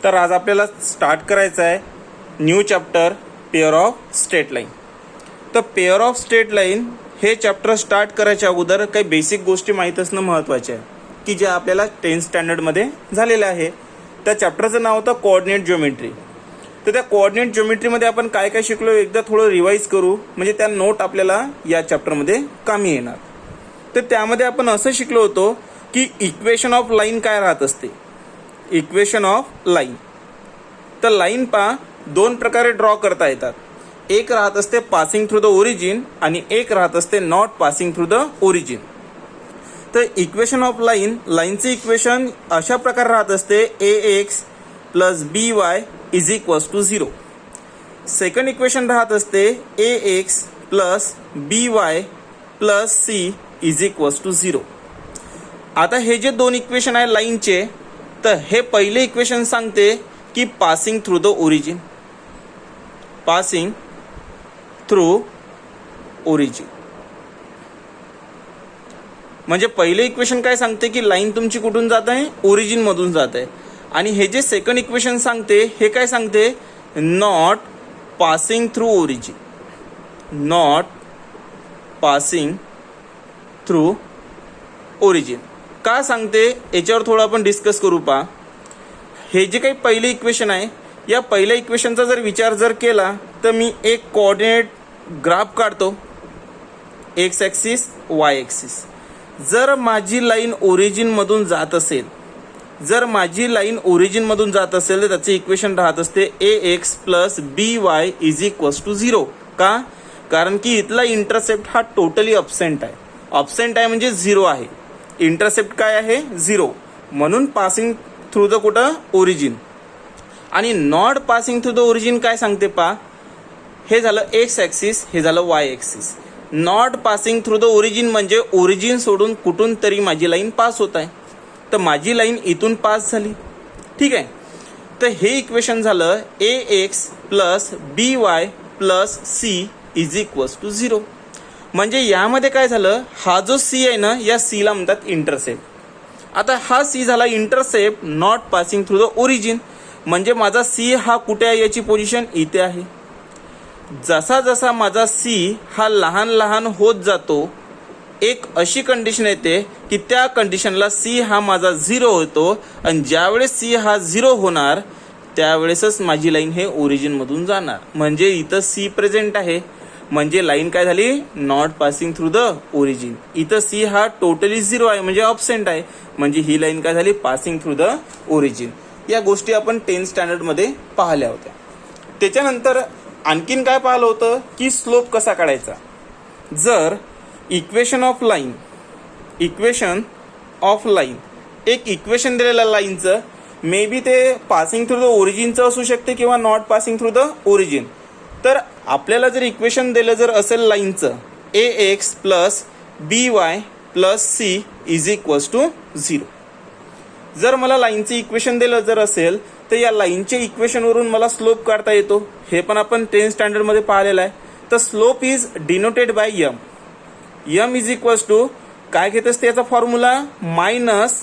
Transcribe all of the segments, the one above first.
तर आज आपल्याला स्टार्ट करायचं आहे new chapter pair of straight line. तर पेअर ऑफ स्ट्रेट लाईन हे चॅप्टर स्टार्ट करायच्या अगोदर काही बेसिक गोष्टी माहीत असणं महत्त्वाचे आहे की ज्या आपल्याला 10th स्टँडर्डमध्ये झालेल्या आहे. त्या चॅप्टरचं नाव होतं कोऑर्डिनेट जिओमेट्री. तर त्या कोऑर्डिनेट जिओमेट्रीमध्ये आपण काय काय शिकलो एकदा थोडं रिवाईज करू, म्हणजे त्या नोट आपल्याला या चॅप्टरमध्ये कामी येणार. तर त्यामध्ये आपण असं शिकलो होतो की इक्वेशन ऑफ लाईन काय राहत असते. इक्वेशन ऑफ लाईन, तर लाईन दोन प्रकारे ड्रॉ करता येतात. एक राहत असते पासिंग थ्रू द ओरिजिन आणि एक राहत असते not passing through the origin. तर इक्वेशन ऑफ लाईनचे इक्वेशन अशा प्रकारे राहत असते ax plus by is equals to 0. Second equation राहत असते ax plus by plus c is equals to 0. आता हे जे दोन इक्वेशन आहे लाईनचे, तर हे पहिले इक्वेशन सांगते की passing through the origin, passing through origin. म्हणजे पहिले इक्वेशन काय सांगते की लाईन तुमची कुठून जात आहे, ओरिजिन मधून जात आहे. आणि हे जे सेकंड इक्वेशन सांगते हे काय सांगते, not passing through origin, not passing through origin. का सांगते याच्यावर थोडं आपण डिस्कस करू. हे जे काही पहिले इक्वेशन आहे या पहिल्या इक्वेशनचा जर विचार केला तर मी एक कोऑर्डिनेट ग्राफ काढतो, एक्स ॲक्सिस वाय ॲक्सिस. जर माझी लाईन ओरिजिन मधून जात असेल, जर माझी लाईन ओरिजिन मधून जात असेल तर त्याचे इक्वेशन राहत असते ax plus by is equals to 0. का? कारण की इथला इंटरसेप्ट हा टोटली अब्सेंट आहे. अब्सेंट आहे म्हणजे 0 आहे. इंटरसेप्ट काय आहे, 0. म्हणून पासिंग थ्रू द कुठं, ओरिजिन. आणि not passing through the origin काय सांगते हे झालं एक्स ॲक्सिस, हे झालं Y axis. Not passing through the origin म्हणजे ओरिजिन सोडून कुठून तरी माझी लाईन पास होत आहे. तर माझी लाईन इथून पास झाली. ठीक आहे. तर हे इक्वेशन झालं ax plus by plus c is equals to 0. म्हणजे यामध्ये काय झालं, हा जो c आहे ना, या c ला म्हणतात इंटरसेप्ट. आता हा c झाला intercept not passing through the origin. म्हणजे माझा c हा कुठे आहे, याची पोझिशन इथे आहे. जसा जसा माझा c हा लहान लहान होत जातो, एक अशी कंडिशन येते की त्या कंडिशनला c हा माझा 0 होतो. आणि ज्यावेळेस c हा 0 होणार त्यावेळेसच माझी लाईन हे ओरिजिन मधून जाणार. म्हणजे इथं c प्रेझेंट आहे, म्हणजे लाईन काय झाली, not passing through the origin. इथं c हा टोटली 0 आहे म्हणजे ऑब्सेंट आहे, म्हणजे ही लाईन काय झाली, पासिंग थ्रू द ओरिजिन. या गोष्टी आपण 10th स्टँडर्डमध्ये पाहिल्या होत्या. त्याच्यानंतर आणखीन काय पाहिलं होतं की स्लोप कसा काढायचा. जर equation of line, equation of line, एक इक्वेशन दिलेलं लाईनचं, मे बी ते पासिंग थ्रू द ओरिजिनचं असू शकते किंवा not passing through the origin. तर आपल्याला जर इक्वेशन दिलं जर असेल लाईनचं ax plus by plus c is equals to 0. जर मला लाईनचं इक्वेशन दिलं जर असेल तर या लाईनच्या इक्वेशनवरून मला स्लोप काढता येतो. हे पण आपण 10th स्टँडर्डमध्ये पाहिलेलं आहे. तर slope is denoted by m. m is equals to काय घेत असते याचा formula, minus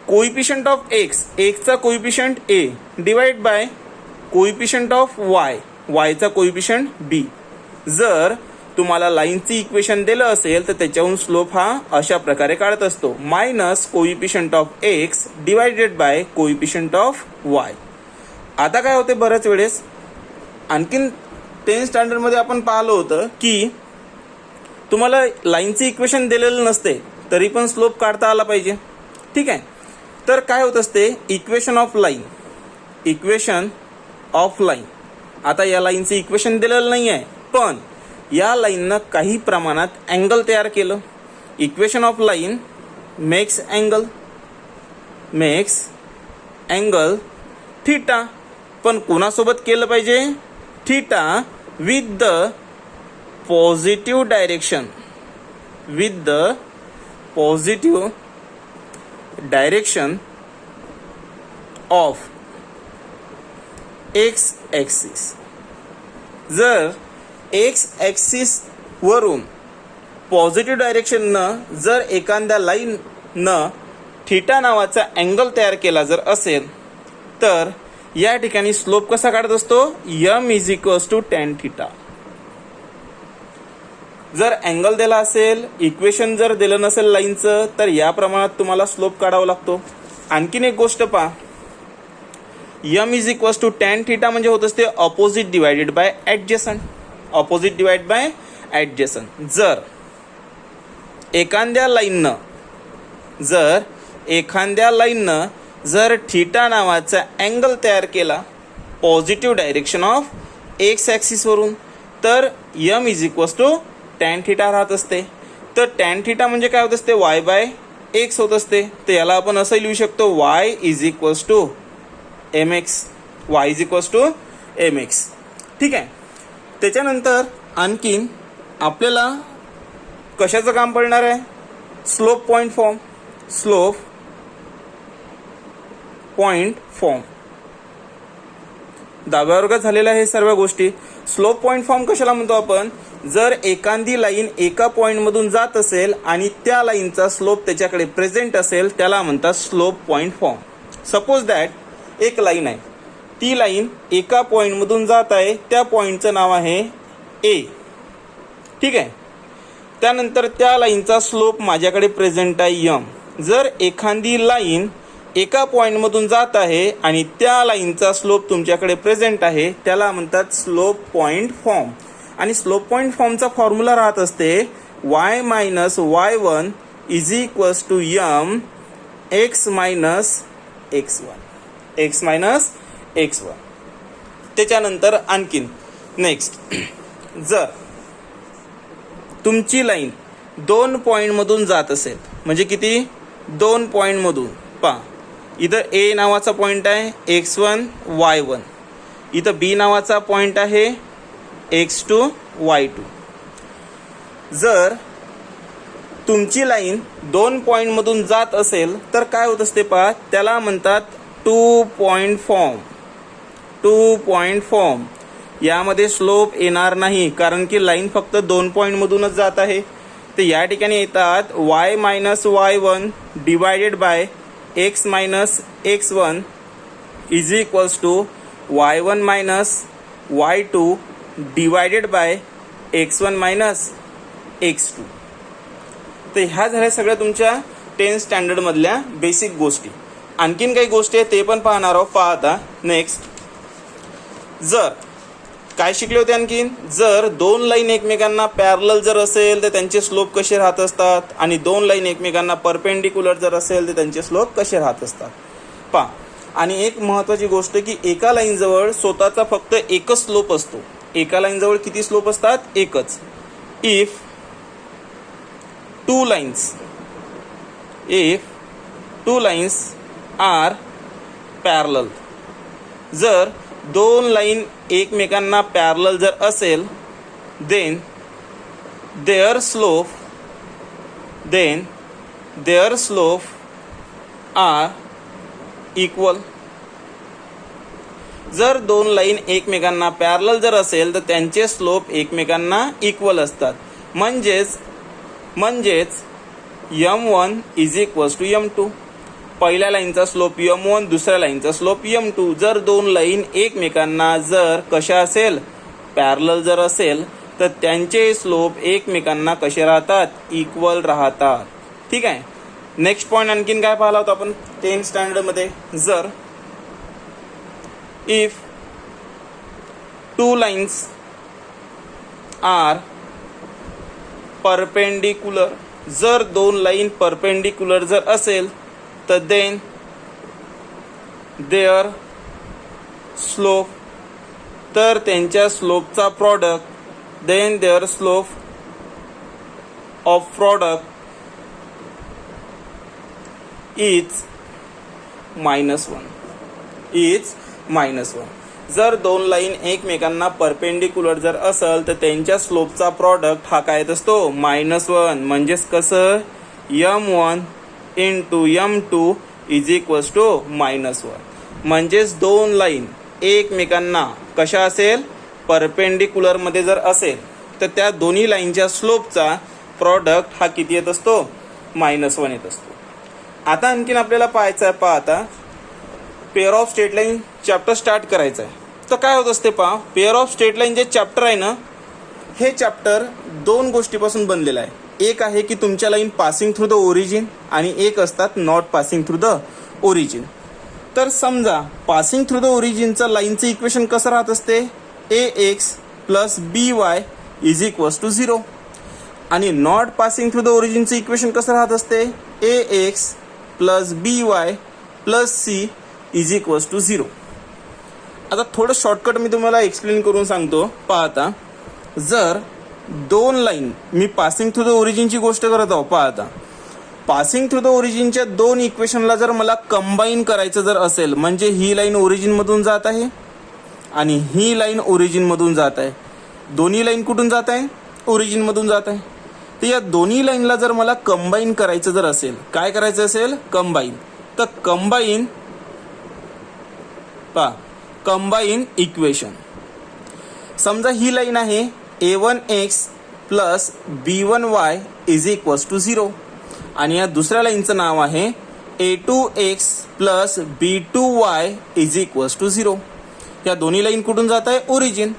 coefficient of x, चा coefficient a divide by coefficient of y, चा कोइफिशियंट b. जर तुम्हाला लाईनची इक्वेशन दिलं असेल तर त्याच्याहून स्लोप हा अशा प्रकारे काढत असतो, minus coefficient of x divided by coefficient of y. आता काय होते, बऱ्याच वेळेस आणखीन 10th स्टँडर्डमध्ये आपण पाहिलं होतं की तुम्हाला लाईनचे इक्वेशन दिलेलं नसते तरी पण स्लोप काढता आला पाहिजे. ठीक आहे. तर काय होत असते, equation of line, equation of line. आता या लाईनचं इक्वेशन दिलेलं नाही आहे, पण या लाईननं काही प्रमाणात अँगल तयार केलं. Equation of line makes angle theta. पण कोणासोबत केलं पाहिजे, theta with the positive direction, with the positive direction of X axis. जर एक्स ॲक्सिस वरून पॉझिटिव्ह डायरेक्शननं जर एखाद्या लाईननं थीटा नावाचा अँगल तयार केला जर असेल तर या ठिकाणी स्लोप कसा काढत असतो, m is equals to tan theta. जर अँगल दिला असेल, इक्वेशन जर दिलं नसेल लाईनचं, तर या प्रमाणात तुम्हाला स्लोप काढावा लागतो. आणखीन एक गोष्ट पहा, m is equals to tan theta म्हणजे होत असते opposite divided by adjacent. Opposite divide by adjacent. जर एखाद्या लाईननं जर थिटा नावाचा अँगल तयार केला positive direction of X axis वरून, तर m is equals to tan theta राहत असते. तर टॅन थिटा म्हणजे काय होत असते, y बाय एक्स होत असते. तर याला आपण असं लिहू शकतो, y is equals to mx. y is equals to mx. ठीक आहे. त्याच्यानंतर आणखीन आपल्याला कशाचं काम पडणार आहे, slope point form. Slope point form 10व्या वर्गात झालेल्या हे सर्व गोष्टी. स्लोप पॉईंट फॉर्म कशाला म्हणतो आपण, जर एखादी लाईन एका पॉईंट मधून जात असेल आणि त्या लाईनचा स्लोप त्याच्याकडे प्रेझेंट असेल, त्याला म्हणतात slope point form. Suppose that एक लाईन आहे, ती लाईन एका पॉईंट मधून जात आहे, त्या पॉईंटचं नाव आहे ए. ठीक आहे. त्यानंतर त्या लाईनचा स्लोप माझ्याकडे प्रेझेंट आहे m. जर एखादी लाईन एका पॉईंट मधून जात आहे आणि त्या लाईनचा स्लोप तुमच्याकडे प्रेझेंट आहे, त्याला म्हणतात स्लोप पॉईंट फॉर्म. आणि स्लोप पॉईंट फॉर्मचा फॉर्म्युला राहत असते y minus y1 is equals to m x minus x1. x minus x1. त्याच्यानंतर आणखीन नेक्स्ट, जर तुमची लाईन 2 पॉईंट मधून जात असेल, म्हणजे किती, 2 पॉईंट मधून. पहा, इथं a नावाचा पॉईंट आहे x1 y1, इथं b नावाचा पॉईंट आहे x2 y2. जर तुमची लाईन 2 पॉईंट मधून जात असेल तर काय होत असते पहा, त्याला म्हणतात 2 पॉईंट फॉर्म. 2 point form. यामध्ये स्लोप येणार नाही, कारण की लाईन फक्त 2 पॉईंट मधूनच जात आहे. तर या ठिकाणी येतात y minus y1 divided by x minus x1 is equals to y1 minus y2 divided by x1 minus x2. तर ह्या झाल्या सगळ्या तुमच्या 10th स्टँडर्ड मधल्या बेसिक गोष्टी. आणखीन काही गोष्टी आहेत ते पण पाहणार आहोत. पहा आता नेक्स्ट, जर काय शिकले होते आणखीन, जर 2 लाईन एकमेकांना पॅरलल जर असेल तर त्यांचे स्लोप कसे राहत असतात, आणि 2 लाईन एकमेकांना परपेंडिक्युलर जर असेल तर त्यांचे स्लोप कसे राहत असतात. पहा, आणि एक महत्त्वाची गोष्ट की एका लाईन जवळ स्वतःचा फक्त एकच स्लोप असतो. एका लाईन जवळ किती स्लोप असतात, एकच. If two lines are parallel, जर 2 लाईन एकमेकांना पॅरलल जर असेल, then their slope are equal. जर 2 लाईन एकमेकांना पॅरलल जर असेल तर त्यांचे स्लोप एकमेकांना इक्वल असतात. म्हणजेच m1 is equals to m2. पहिल्या लाईनचा स्लोप m1, दुसऱ्या लाईनचा स्लोप m2. जर 2 लाईन एकमेकांना जर कशा असेल, पॅरलल जर असेल, तर त्यांचे स्लोप एकमेकांना कसे राहतात, इक्वल राहतात. ठीक आहे. नेक्स्ट पॉईंट आणखीन काय पाहिला होता आपण 10th स्टँडर्ड मध्ये, जर इफ 2 लाईन्स आर परपेंडिक्युलर, जर 2 लाईन परपेंडिक्युलर जर असेल तर देन देअर स्लोप, तर त्यांच्या स्लोपचा product, then their slope of product is -1. जर 2 लाईन एकमेकांना परपेंडिक्युलर जर असेल तर त्यांच्या स्लोपचा प्रॉडक्ट हा काय येत असतो, -1. म्हणजेच कसं, m1 into m2 is equals to -1. म्हणजेच 2 लाईन एकमेकांना कशा असेल, परपेंडिक्युलर मध्ये जर असेल तर त्या दोन्ही लाईनच्या स्लोपचा प्रॉडक्ट हा किती येत असतो, -1 येत असतो. आता आणखीन आपल्याला पाहायचं आहे, पहा आता pair of straight line chapter start करायचं आहे. तर काय होत असते पहा, पेअर ऑफ स्ट्रेट लाईन जे चॅप्टर आहे ना, हे चॅप्टर दोन गोष्टीपासून बनलेलं आहे. एक आहे की तुमच्या line passing through the origin आणि एक असतात not passing through the origin. तर समजा पासिंग थ्रू द ओरिजिनचं लाईनचं इक्वेशन कसं राहत असते, ax plus by is equals to 0 आणि नॉट पासिंग थ्रू द ओरिजिनचं इक्वेशन कसं राहत असते, ax plus by plus c is equals to 0. आता थोडं शॉर्टकट मी तुम्हाला एक्सप्लेन करून सांगतो. पहा आता, जर दोन लाईन मी पासिंग थ्रू द ओरिजिनची गोष्ट करत आहो. पहा आता, पासिंग थ्रू द ओरिजिनच्या दोन इक्वेशनला जर मला कंबाईन करायचं जर असेल, म्हणजे ही लाईन ओरिजिनमधून जात आहे आणि ही लाईन ओरिजिनमधून जात आहे. दोन्ही लाईन कुठून जात आहे, ओरिजिनमधून जात आहे. तर या दोन्ही लाईनला जर मला कंबाईन करायचं जर असेल, काय करायचं असेल, कंबाईन. तर कंबाईन, पहा, कंबाईन इक्वेशन. समजा ही लाईन आहे a1x plus b1y is equals to 0 आणि या दुसऱ्या लाईनचं नाव आहे a2x plus b2y is equals to 0. या दोन्ही लाईन कुठून जात आहे, ओरिजिन.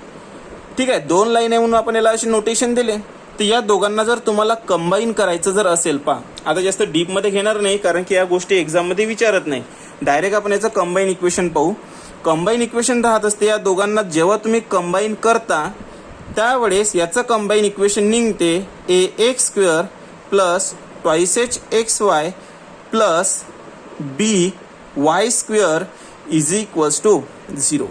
ठीक आहे, दोन लाईन आहे म्हणून आपण याला असे नोटेशन दिले. तर या दोघांना जर तुम्हाला कंबाईन करायचं जर असेल, पहा आता जास्त डीपमध्ये घेणार नाही कारण की या गोष्टी एक्झाममध्ये विचारत नाही. डायरेक्ट आपण याचं कंबाईन इक्वेशन पाहू. कंबाईन इक्वेशन राहत असते, या दोघांना जेव्हा तुम्ही कंबाईन करता त्यावेळेस याचं कंबाईन इक्वेशन निघते ax square plus twice hxy plus by square is equals to 0.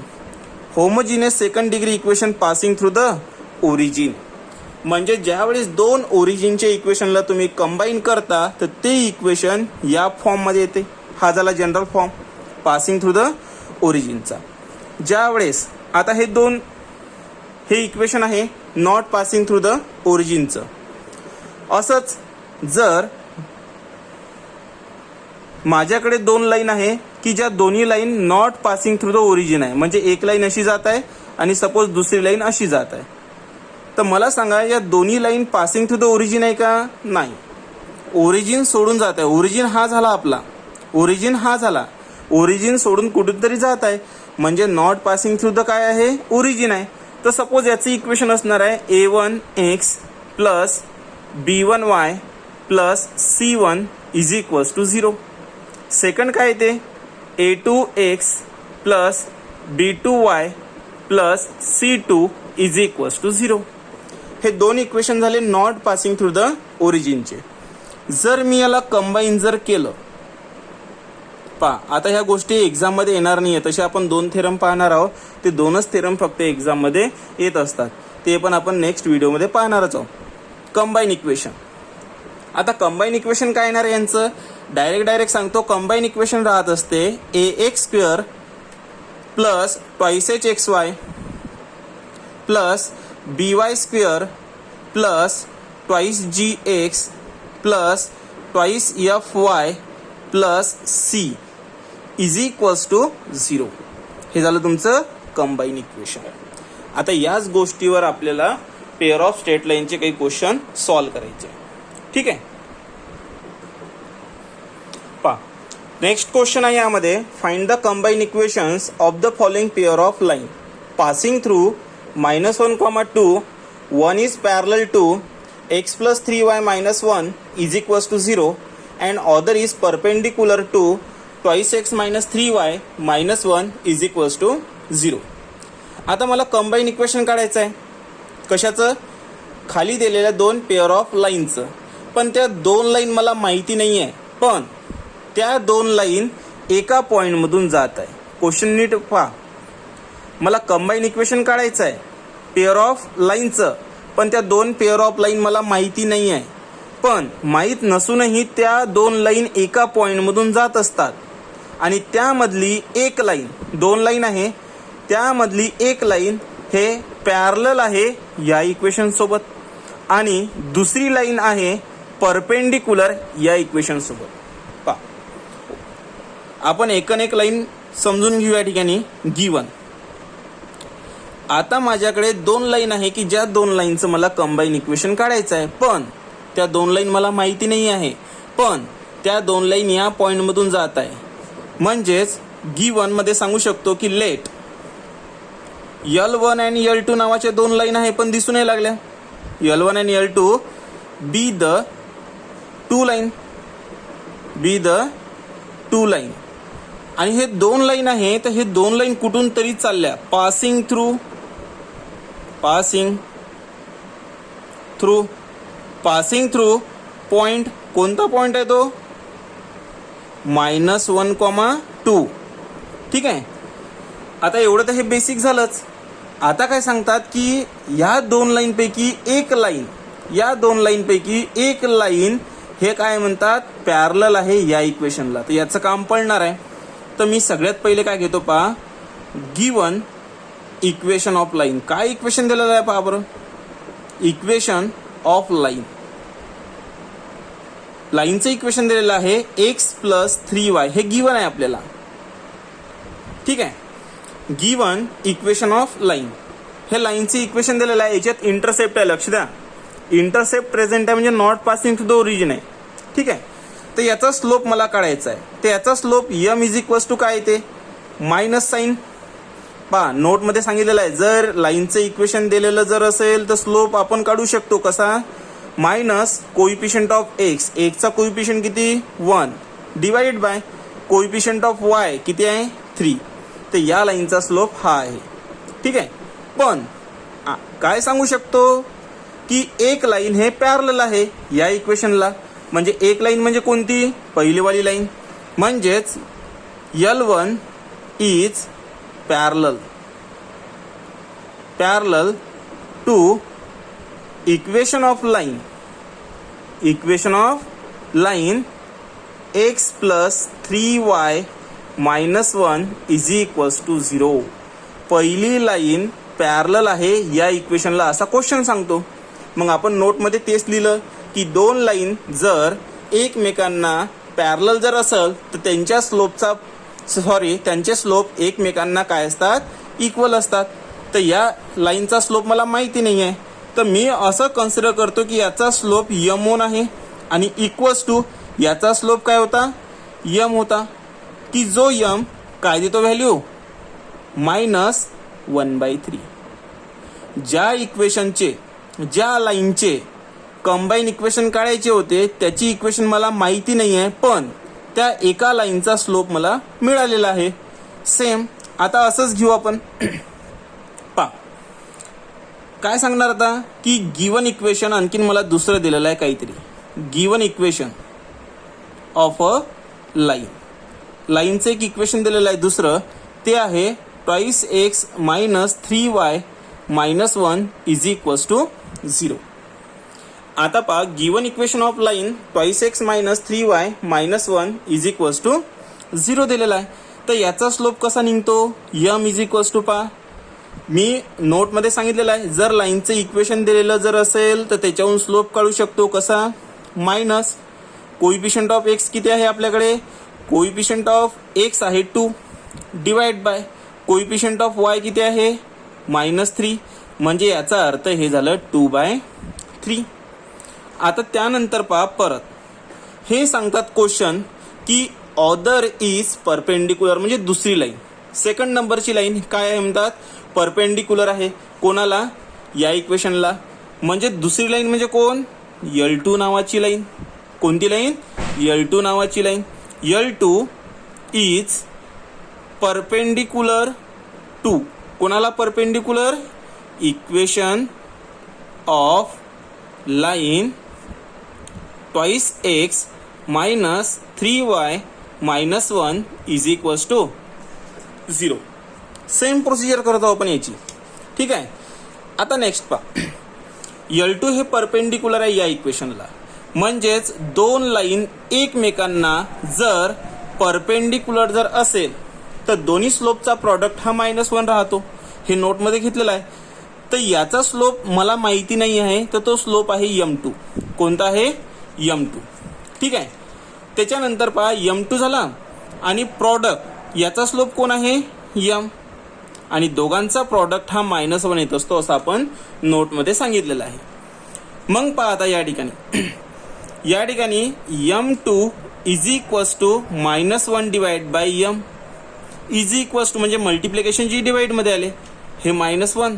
Homogeneous second degree equation passing through the origin. म्हणजे ज्यावेळेस दोन ओरिजिनच्या इक्वेशनला तुम्ही कंबाईन करता तर ते इक्वेशन या फॉर्ममध्ये येते. हा झाला general form passing through the ओरिजिनचा. ज्यावेळेस आता हे इक्वेशन आहे नॉट पासिंग थ्रू द ओरिजिनचं. असंच जर माझ्याकडे दोन लाईन आहे की ज्या दोन्ही line not passing through the origin आहे, म्हणजे एक लाईन अशी जात आहे आणि सपोज दुसरी लाईन अशी जात आहे, तर मला सांगा या दोन्ही line passing through the origin आहे का, नाही. ओरिजिन सोडून जात आहे. ओरिजिन हा झाला आपला, ओरिजिन हा झाला, ओरिजिन सोडून कुठून तरी जात आहे, म्हणजे नॉट पासिंग थ्रू द काय आहे, ओरिजिन आहे. तर सपोज याचं इक्वेशन असणार आहे a1x plus b1y plus c1 is equals to 0. Second काय येते, a2x plus b2y plus c2 is equals to 0. हे दोन इक्वेशन झाले नॉट पासिंग थ्रू द ओरिजिनचे. जर मी याला कंबाईन जर केलं, पहा आता ह्या गोष्टी एक्झाममध्ये येणार नाही आहे, तसे आपण दोन थेरम पाहणार आहोत. ते दोनच थेरम फक्त एक्झाममध्ये येत असतात, ते पण आपण नेक्स्ट व्हिडिओमध्ये पाहणारच आहोत. Combine equation. आता कंबाईन इक्वेशन काय येणार आहे यांचं, डायरेक्ट सांगतो. कंबाईन इक्वेशन राहत असते ax square plus twice hxy plus by square plus twice gx plus twice fy plus c is equals to 0. हे झालं तुमचं कंबाईन इक्वेशन. आता याच गोष्टीवर आपल्याला पेअर ऑफ स्ट्रेट लाईनचे काही क्वेश्चन सॉल्व्ह करायचे. ठीक आहे, पहा नेक्स्ट क्वेश्चन आहे यामध्ये, find the combine equations of the following pair of line passing through -1, 2 1 is parallel to x plus 3y minus 1 is equals to 0 and other is perpendicular to twice x minus 3y minus 1 is equals to 0. आता मला combine equation काढायचं आहे. कशाचं, खाली दिलेल्या दोन pair of लाईनचं. पण त्या दोन लाईन मला माहिती नाही आहे, पण त्या दोन लाईन एका पॉईंटमधून जात आहे. क्वेश्चन नीट पहा, मला कंबाईन इक्वेशन काढायचं आहे पेअर ऑफ लाईनचं, पण त्या दोन पेअर ऑफ लाईन मला माहिती नाही आहे. पण माहीत नसूनही त्या दोन लाईन एका पॉईंटमधून जात असतात आणि त्यामधली एक लाईन, दोन लाईन आहे त्यामधली एक लाईन हे पॅरलल आहे या इक्वेशन सोबत आणि दुसरी लाईन आहे परपेंडिक्युलर या इक्वेशन सोबत. पहा आपण एक लाईन समजून घेऊ या ठिकाणी. गिवन आता माझ्याकडे दोन लाईन आहे की ज्या दोन लाईनचं मला कंबाईन इक्वेशन काढायचं आहे, पण त्या दोन लाईन मला माहिती नाही आहे, पण त्या दोन लाईन या पॉईंटमधून जात आहे. म्हणजेच गिवन मध्ये सांगू शकतो की लेट L1 आणि L2 नावाच्या दोन लाईन आहे पण दिसून नाही लागल्या. L1 आणि L2 be the two line आणि हे दोन लाईन आहे. तर हे दोन लाईन कुठून तरी चालल्या पासिंग थ्रू पॉइंट. कोणता पॉइंट आहे तो? -1,2. ठीक आहे. आता एवढं तर हे बेसिक झालंच. आता काय सांगतात की या दोन लाईन पैकी एक लाईन हे काय म्हणतात पॅरलल आहे या इक्वेशनला. तर याचं काम पडणार आहे. तर मी सगळ्यात पहिले काय घेतो पहा, गिवन इक्वेशन ऑफ लाईन. काय इक्वेशन दिलेलं आहे पहा बरं, इक्वेशन ऑफ लाईनचं इक्वेशन दिलेलं आहे x + 3y. हे गिवन आहे आपल्याला. ठीक आहे. गिवन इक्वेशन ऑफ लाईन, हे लाईनचे इक्वेशन दिलेलं आहे. याच्यात इंटरसेप्ट आहे, लक्ष द्या. इंटरसेप्ट प्रेझेंट आहे म्हणजे not passing through the origin आहे. ठीक आहे. तर याचा स्लोप मला काढायचा आहे. तर याचा स्लोप m = काय येते? Minus sign. पहा नोटमध्ये सांगितलेलं आहे, जर लाईनचं इक्वेशन दिलेलं जर असेल तर स्लोप आपण काढू शकतो कसा, मायनस कोइफिशियंट ऑफ एक्स, चा कोइफिशियंट किती 1 divided by coefficient of Y किती आहे 3. तर या लाईनचा स्लोप हा आहे. ठीक आहे. पण काय सांगू शकतो की एक लाईन हे पॅरलल आहे या इक्वेशनला. म्हणजे एक लाईन म्हणजे कोणती? पहिलीवाली लाईन. म्हणजेच L1 is parallel to equation of line x + 3y - 1 = 0. पहिली लाईन पॅरलल आहे या इक्वेशनला असा क्वेश्चन सांगतो. मग आपण नोटमध्ये तेच लिहिलं की दोन लाईन जर एकमेकांना पॅरलल जर असेल तर त्यांचे स्लोप एकमेकांना काय असतात? इक्वल असतात. तर या लाईनचा स्लोप मला माहिती नाही आहे. तर मी असं कन्सिडर करतो की याचा स्लोप m1 आहे आणि इक्वल्स टू याचा स्लोप काय होता? m होता. की जो m काय देतो व्हॅल्यू? -1/3. ज्या लाईनचे कंबाईन इक्वेशन काढायचे होते त्याची इक्वेशन मला माहिती नाही आहे, पण त्या एका लाईनचा स्लोप मला मिळालेला आहे. सेम आता असंच घेऊ आपण. पहा काय सांगणार आता की गिवन इक्वेशन, आणखीन मला दुसरं दिलेलं आहे काहीतरी, गिवन इक्वेशन ऑफ अ लाईनचं एक इक्वेशन दिलेलं आहे दुसरं, ते आहे 2x - 3y - 1 = 0. आता पहा given equation of line 2x - 3y - 1 = 0 दिलेला आहे. तर याचा स्लोप कसा निघतो? m = पहा मी नोटमध्ये सांगितलेलं आहे, जर लाईनचं इक्वेशन दिलेलं जर असेल तर त्याच्याहून स्लोप काढू शकतो कसा, मायनस कोइफिशियंट ऑफ एक्स किती आहे आपल्याकडे, कोइफिशियंट ऑफ एक्स आहे 2 divide by coefficient of Y किती आहे -3. म्हणजे याचा अर्थ हे झालं 2/3. आता त्यानंतर पहा परत हे सांगतात क्वेश्चन की ऑदर इज परपेंडिक्युलर, म्हणजे दुसरी लाईन, सेकंड नंबरची लाईन काय आहे म्हणतात, परपेंडिक्युलर आहे कोणाला, या इक्वेशनला. म्हणजे दुसरी लाईन म्हणजे कोण, L2 नावाची लाईन. कोणती लाईन, L2 नावाची line. L2 is perpendicular to कोणाला, perpendicular equation of line 2x - 3y - 1 = 0. Same procedure करतो आपण याची. ठीक आहे. आता नेक्स्ट पहा, L2 हे परपेंडिक्युलर आहे या इक्वेशनला. म्हणजेच दोन लाईन एकमेकांना जर परपेंडिक्युलर जर असेल तर दोन्ही स्लोपचा प्रॉडक्ट हा -1 राहतो. हे नोटमध्ये घेतलेला आहे. तर याचा स्लोप मला माहिती नाही आहे, तर तो स्लोप आहे m2. कोणता आहे, m2. ठीक आहे. त्याच्यानंतर पहा m2 झाला आणि प्रॉडक्ट याचा स्लोप कोण आहे, m, आणि दोघांचा प्रॉडक्ट हा -1 येत असतो असं आपण नोटमध्ये सांगितलेलं आहे. मग पहा आता या ठिकाणी m2 = -1 divide by m. Is equals to म्हणजे मल्टिप्लिकेशन जी डिवाइडमध्ये आले हे -1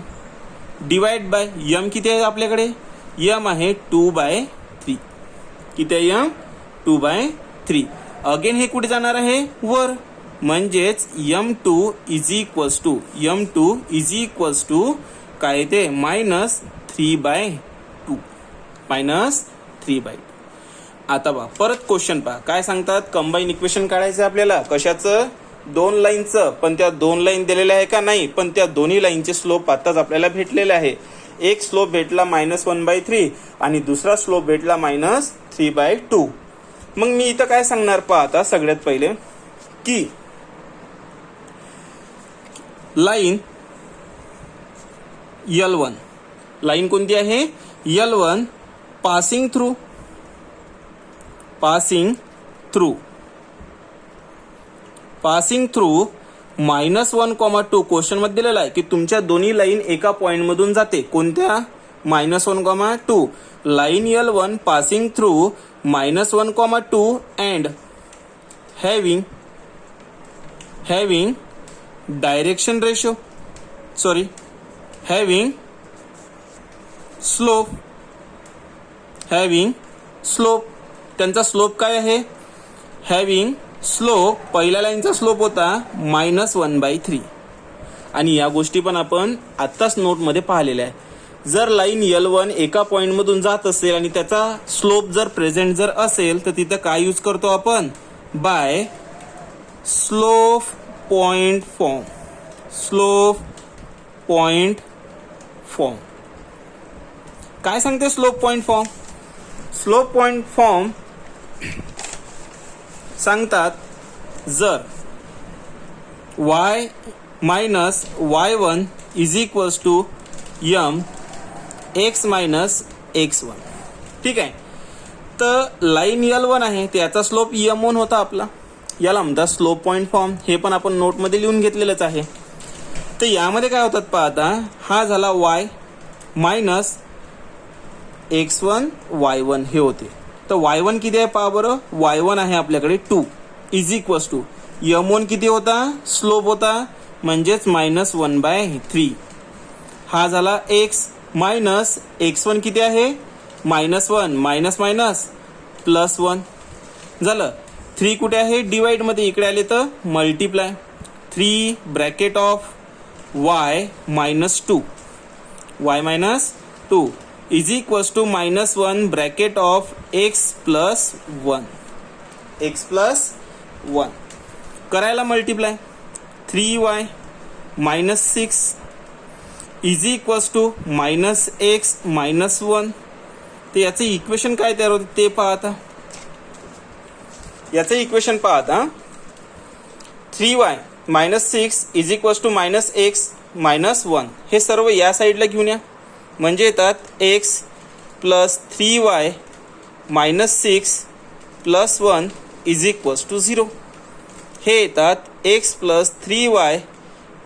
डिवाइड बाय यम किती आहे आपल्याकडे यम आहे 2/3 किती आहे यम 2/3 अगेन हे कुठे जाणार आहे वर म्हणजेच m2 इज इक्वल्स टू काय ते -3/2 -3/2 आता पहा परत क्वेश्चन पहा काय सांगतात कंबाईन इक्वेशन काढायचं आपल्याला कशाचं 2 लाईनचं पण त्या 2 लाईन दिलेल्या आहे का नाही पण त्या दोन्ही लाईनचे स्लोप आताच आपल्याला भेटलेले आहे एक स्लोप भेटला -1/3 आणि दुसरा स्लोप भेटला -3/2 मग मी इथं काय सांगणार पहा आता सगळ्यात पहिले की लाईन L1 लाईन कोणती आहे L1 पासिंग थ्रू -1,2 क्वेश्चन मध्ये दिलेला आहे की तुमच्या दोन्ही लाईन एका पॉइंट मधून जाते कोणत्या -1,2 line L1 passing through -1,2 and having direction ratio having slope त्यांचा स्लोप काय आहे हॅव्हिंग स्लोप पहिल्या लाईनचा स्लोप होता -1/3 आणि या गोष्टी पण आपण आत्ताच नोटमध्ये पाहिलेल्या आहे जर लाईन L1 एका पॉइंट मधून जात असेल आणि त्याचा स्लोप जर प्रेझेंट जर असेल तर तिथं काय यूज करतो आपण बाय स्लोप पॉइंट फॉर्म काय सांगते स्लोप पॉइंट फॉर्म सांगतात जर y minus y1 is equals to m x minus x1 ठीक आहे तर लाईन L1 आहे त्याचा स्लोप m1 होता आपला याला म्हणतात स्लोप पॉइंट फॉर्म हे पण आपण नोटमध्ये लिहून घेतलेलंच आहे तर यामध्ये काय होतात पहा आता हा झाला y मायनस x1 y1 हे होते तर y1 किती आहे पहा बरं y1 आहे आपल्याकडे 2 इज इक्वल्स टू m1 किती होता स्लोप होता म्हणजेच -1/3 हा झाला x मायनस x1 किती आहे -1 मायनस +1 झालं 3 कुठे आहे डिवाइड मध्ये इकडे आले तर multiply 3 bracket of y -2 is equals to -1 bracket of x plus 1 करायला multiply 3y -6 is equals to -x -1 तर याचं इक्वेशन काय तयार होते ते पाहता याचं इक्वेशन पाहता 3y -6 is equals to -x -1 हे सर्व या साईडला घेऊन या म्हणजे येतात x plus 3y -6 plus 1 is equals to 0 हे येतात x plus 3y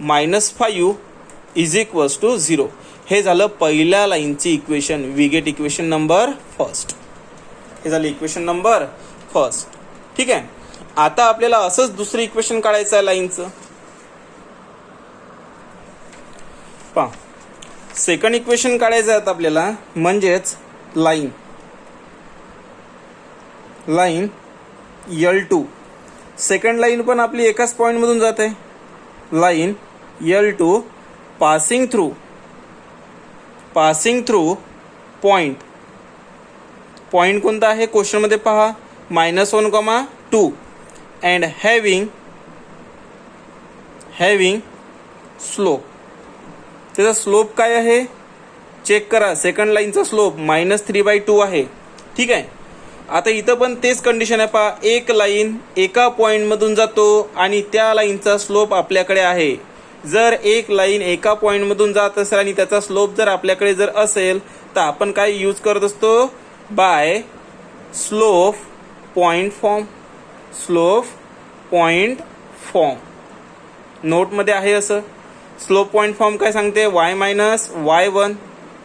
-5 is equals to 0 हे झालं पहिल्या लाईनची equation we get equation number first हे झालं इक्वेशन नंबर फर्स्ट ठीक आहे आता आपल्याला असंच दुसरं इक्वेशन काढायचं आहे लाईनचं पहा सेकंड इक्वेशन काढायचं आहे आपल्याला म्हणजेच लाईन L2 सेकंड लाईन पण आपली एकाच पॉइंट मधून जात आहे line L2 passing through point कोणता आहे क्वेश्चन मध्ये पहा -1,2 अँड हॅव्हिंग स्लोप त्याचा स्लोप काय आहे चेक करा सेकंड लाईनचा स्लोप -3/2 आहे ठीक आहे आता इथं पण तेच कंडिशन आहे पहा एक लाईन एका पॉइंट मधून जातो आणि त्या लाईनचा स्लोप आपल्याकडे आहे जर एक लाईन एका पॉइंट मधून जात असेल आणि त्याचा स्लोप जर आपल्याकडे जर असेल तर आपण काय यूज करत असतो बाय स्लोप पॉइंट फॉर्म नोटमध्ये आहे असं स्लोप पॉइंट फॉर्म काय सांगते y minus y1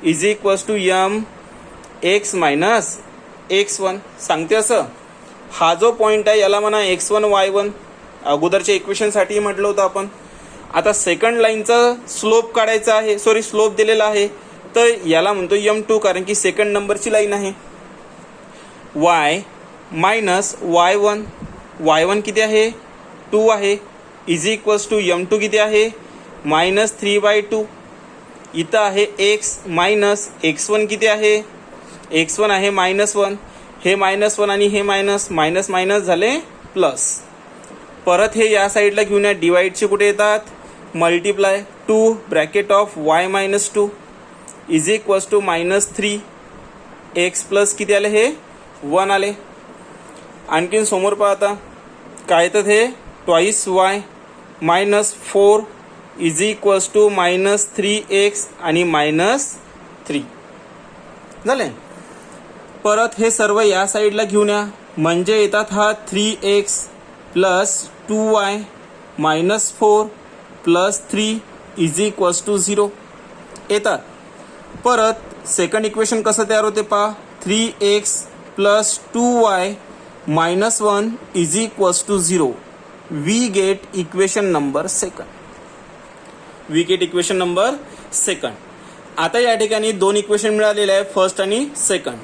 is equals to m x minus x1 सांगते असं हा जो पॉइंट आहे याला म्हणा x1 y1 अगोदरच्या इक्वेशनसाठी म्हटलं होतं आपण. आता सेकंड लाईनचा स्लोप काढायचा आहे, स्लोप दिलेला आहे, तर याला म्हणतो M2 कारण की सेकंड नंबरची लाईन आहे. y मायनस y1 किती आहे 2 आहे इज इक्वल्स टू M2 किती आहे -3/2. इथं आहे x मायनस x1 किती आहे x1 आहे -1. हे -1 आणि हे मायनस झाले प्लस. परत हे या साईडला घेऊन या, डिवाइडचे कुठे येतात multiply 2 bracket of y minus 2 is equals to -3 x plus किती आले हे 1 आले. आणखीन समोर पाहता काय येतात हे twice y -4 is equals to -3x आणि -3 झाले. परत हे सर्व या साईडला घेऊन या, म्हणजे येतात हा 3x plus 2y -4 plus 3 is equals to 0 येतात. परत सेकंड इक्वेशन कसं तयार होते पहा, 3x plus 2y -1 is equals to 0. We get equation number second. आता या ठिकाणी दोन इक्वेशन मिळालेले आहे, फर्स्ट आणि सेकंड.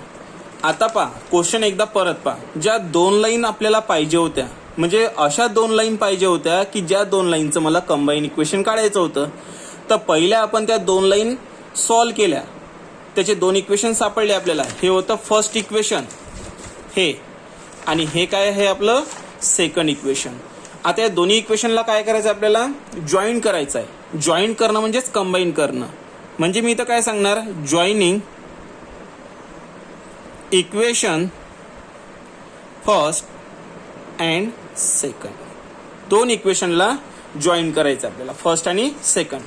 आता पहा क्वेश्चन एकदा परत पहा. ज्या दोन लाईन आपल्याला पाहिजे होत्या, म्हणजे अशा दोन लाईन पाहिजे होत्या की ज्या दोन लाईनचं मला कंबाईन इक्वेशन काढायचं होतं, तर पहिल्या आपण त्या दोन लाईन सॉल्व केल्या, त्याचे दोन इक्वेशन सापडले आपल्याला. हे होतं फर्स्ट इक्वेशन हे, आणि हे काय आहे आपलं सेकंड इक्वेशन. आता या दोन्ही इक्वेशनला काय करायचं आपल्याला जॉईन करायचं आहे. जॉईन करणं म्हणजेच कंबाईन करणं. म्हणजे मी इथं काय सांगणार, joining equation first and second. दोन इक्वेशनला जॉईन करायचं आपल्याला, फर्स्ट आणि सेकंड.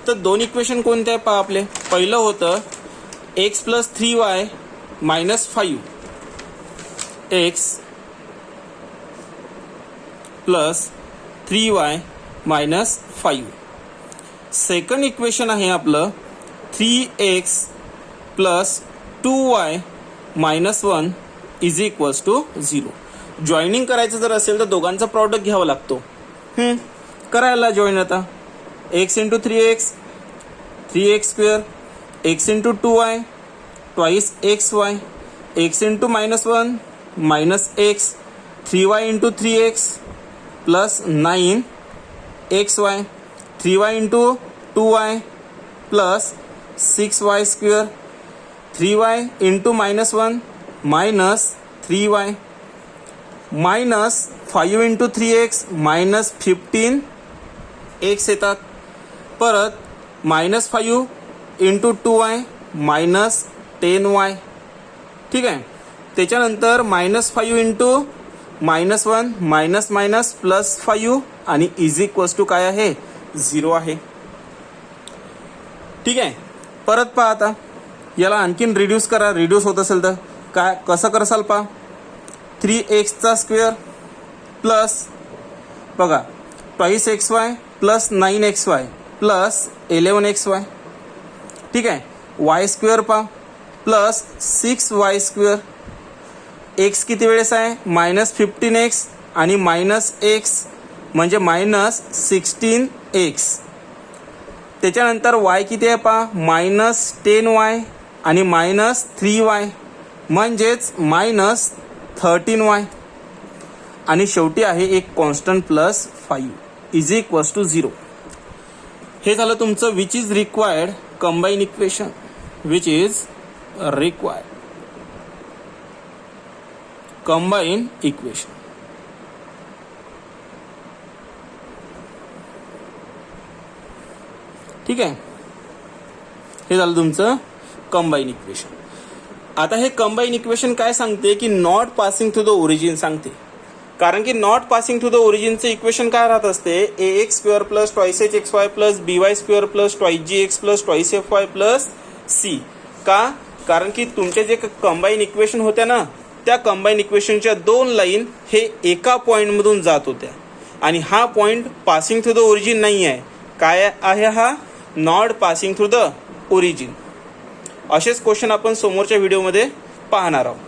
तर दोन इक्वेशन कोणते आहे पहा आपले. पहिलं होतं x plus 3y minus 5 x plus 3y minus 5. Second equation आहे आपलं 3x plus 2y minus 1 is equals to 0. Joining करायचं जर असेल तर दोघांचा प्रॉडक्ट घ्यावा लागतो. करायला जॉईन आता x into 3x 3x square, x into 2y twice xy, x into -1 minus x, 3y into 3x plus 9xy, 3y into 2y plus 6y square, 3y into -1 minus 3y, minus 5 into 3x minus 15x येतात. परत -5 into 2y minus 10y. ठीक आहे. त्याच्यानंतर -5 into -1 minus plus 5 आणि is equals to काय आहे 0 आहे. ठीक आहे. परत पहा आता याला आणखीन रिड्यूस करा. रिड्यूस होत असेल तर काय कसं करसाल पहा, 3x चा स्क्वेअर प्लस बघा twice xy plus 9xy plus 11xy. ठीक आहे. y स्क्वेअर पहा प्लस 6y स्क्वेअर. x किती वेळेस आहे -15x आणि -x म्हणजे -16x. त्याच्यानंतर y किती आहे पहा -10y आणि -3y म्हणजेच -13y. आणि शेवटी आहे एक constant plus 5 is equals to 0. हे झालं तुमचं which is required combine equation. Which is required combine equation. ठीक आहे. हे झालं तुमचं कंबाईन इक्वेशन. आता हे कंबाईन इक्वेशन काय सांगते की not passing through the origin सांगते. कारण की नॉट पासिंग थ्रू द ओरिजिनचं इक्वेशन काय राहत असते, ax square plus twice hxy plus by square plus twice gx plus twice fy plus c. का, कारण की तुमचे जे कंबाईन इक्वेशन होत्या ना, त्या कंबाईन इक्वेशनच्या दोन लाईन हे एका पॉईंटमधून जात होत्या आणि हा point passing through the origin नाही आहे. काय आहे हा, not passing through the origin. असेच क्वेश्चन आपण समोरच्या व्हिडिओमध्ये पाहणार आहोत.